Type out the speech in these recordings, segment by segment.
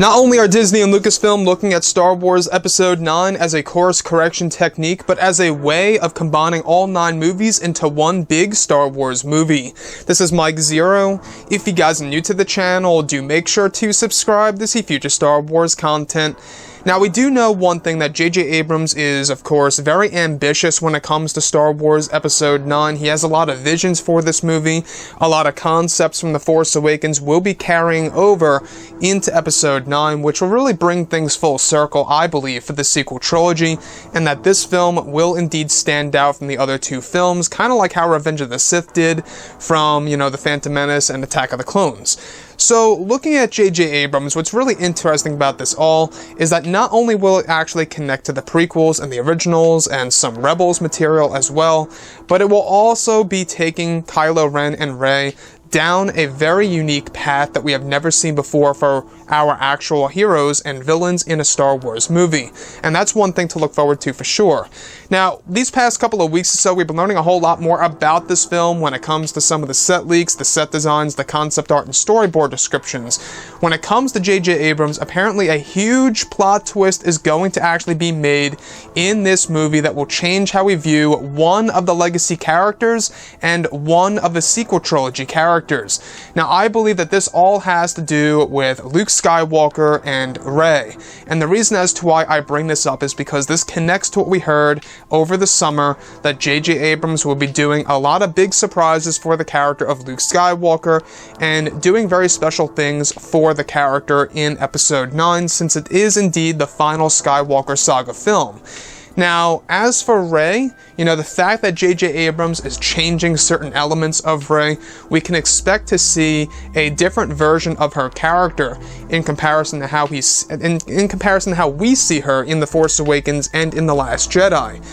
Not only are Disney and Lucasfilm looking at Star Wars Episode 9 as a course correction technique, but as a way of combining all 9 movies into one big Star Wars movie. This is Mike Zero. If you guys are new to the channel, do make sure to subscribe to see future Star Wars content. Now, we do know one thing, that J.J. Abrams is, of course, very ambitious when it comes to Star Wars Episode 9. He has a lot of visions for this movie. A lot of concepts from The Force Awakens will be carrying over into Episode 9, which will really bring things full circle, I believe, for the sequel trilogy, and that this film will indeed stand out from the other 2 films, kind of like how Revenge of the Sith did from, The Phantom Menace and Attack of the Clones. So, looking at J.J. Abrams, what's really interesting about this all is that not only will it actually connect to the prequels and the originals and some Rebels material as well, but it will also be taking Kylo Ren and Rey down a very unique path that we have never seen before for our actual heroes and villains in a Star Wars movie. And that's one thing to look forward to for sure. Now, these past couple of weeks or so, we've been learning a whole lot more about this film when it comes to some of the set leaks, the set designs, the concept art, and storyboard descriptions. When it comes to J.J. Abrams, apparently a huge plot twist is going to actually be made in this movie that will change how we view one of the legacy characters and one of the sequel trilogy characters. Now, I believe that this all has to do with Luke Skywalker and Rey. And the reason as to why I bring this up is because this connects to what we heard over the summer, that J.J. Abrams will be doing a lot of big surprises for the character of Luke Skywalker and doing very special things for the character in Episode 9, since it is indeed the final Skywalker saga film. Now, as for Rey, the fact that J.J. Abrams is changing certain elements of Rey, we can expect to see a different version of her character in comparison to how we see her in The Force Awakens and in The Last Jedi.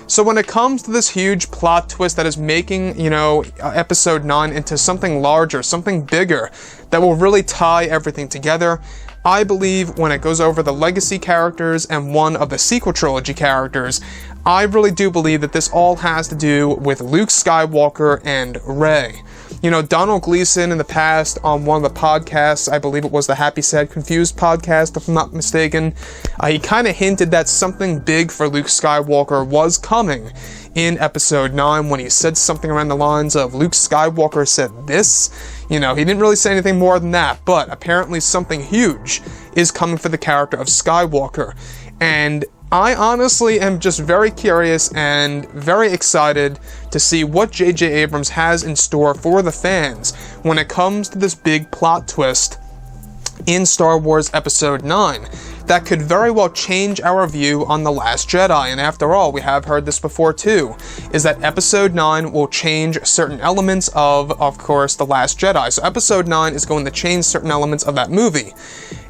So when it comes to this huge plot twist that is making, Episode 9 into something larger, something bigger, that will really tie everything together, I believe when it goes over the legacy characters and one of the sequel trilogy characters, I really do believe that this all has to do with Luke Skywalker and Rey. Donald Gleason in the past on one of the podcasts, I believe it was the Happy, Sad, Confused podcast, if I'm not mistaken, he kind of hinted that something big for Luke Skywalker was coming in Episode 9 when he said something around the lines of Luke Skywalker said this. He didn't really say anything more than that, but apparently something huge is coming for the character of Skywalker. And I honestly am just very curious and very excited to see what J.J. Abrams has in store for the fans when it comes to this big plot twist in Star Wars Episode 9 that could very well change our view on The Last Jedi. And after all, we have heard this before too, is that Episode 9 will change certain elements of course, The Last Jedi. So Episode 9 is going to change certain elements of that movie.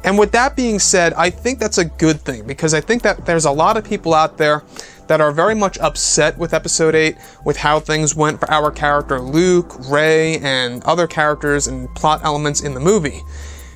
And with that being said, I think that's a good thing, because I think that there's a lot of people out there that are very much upset with Episode 8, with how things went for our character Luke, Rey, and other characters and plot elements in the movie.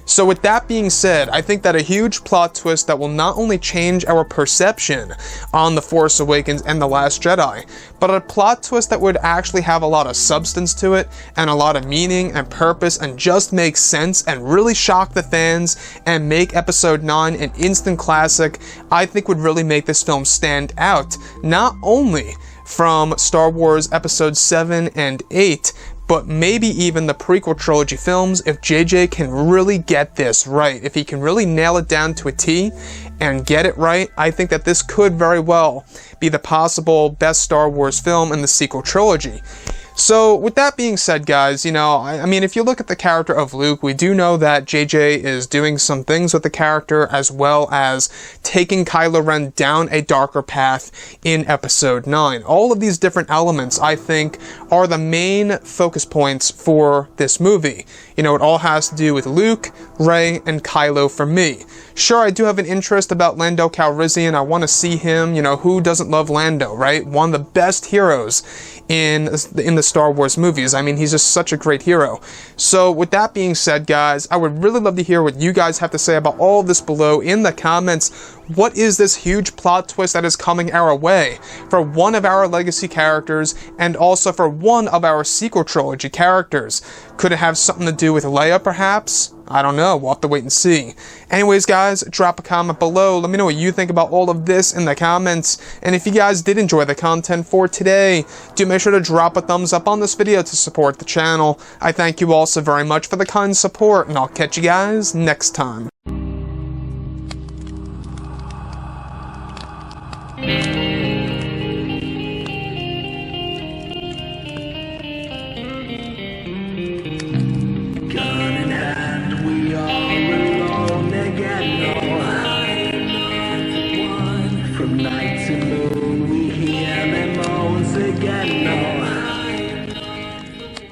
So with that being said, I think that a huge plot twist that will not only change our perception on The Force Awakens and The Last Jedi, but a plot twist that would actually have a lot of substance to it, and a lot of meaning and purpose, and just make sense and really shock the fans and make Episode 9 an instant classic, I think would really make this film stand out, not only from Star Wars Episodes 7 and 8, but maybe even the prequel trilogy films, if JJ can really get this right. If he can really nail it down to a T and get it right, I think that this could very well be the possible best Star Wars film in the sequel trilogy. So, with that being said, guys, I mean, if you look at the character of Luke, we do know that JJ is doing some things with the character, as well as taking Kylo Ren down a darker path in Episode 9. All of these different elements, I think, are the main focus points for this movie. It all has to do with Luke, Rey, and Kylo for me. Sure, I do have an interest about Lando Calrissian. I want to see him. Who doesn't love Lando, right? One of the best heroes in the Star Wars movies. I mean, he's just such a great hero. So with that being said, guys, I would really love to hear what you guys have to say about all of this below in the comments. What is this huge plot twist that is coming our way for one of our legacy characters and also for one of our sequel trilogy characters? Could it have something to do with Leia, perhaps? I don't know, we'll have to wait and see. Anyways guys, drop a comment below, let me know what you think about all of this in the comments, and if you guys did enjoy the content for today, do make sure to drop a thumbs up on this video to support the channel. I thank you all so very much for the kind support, and I'll catch you guys next time.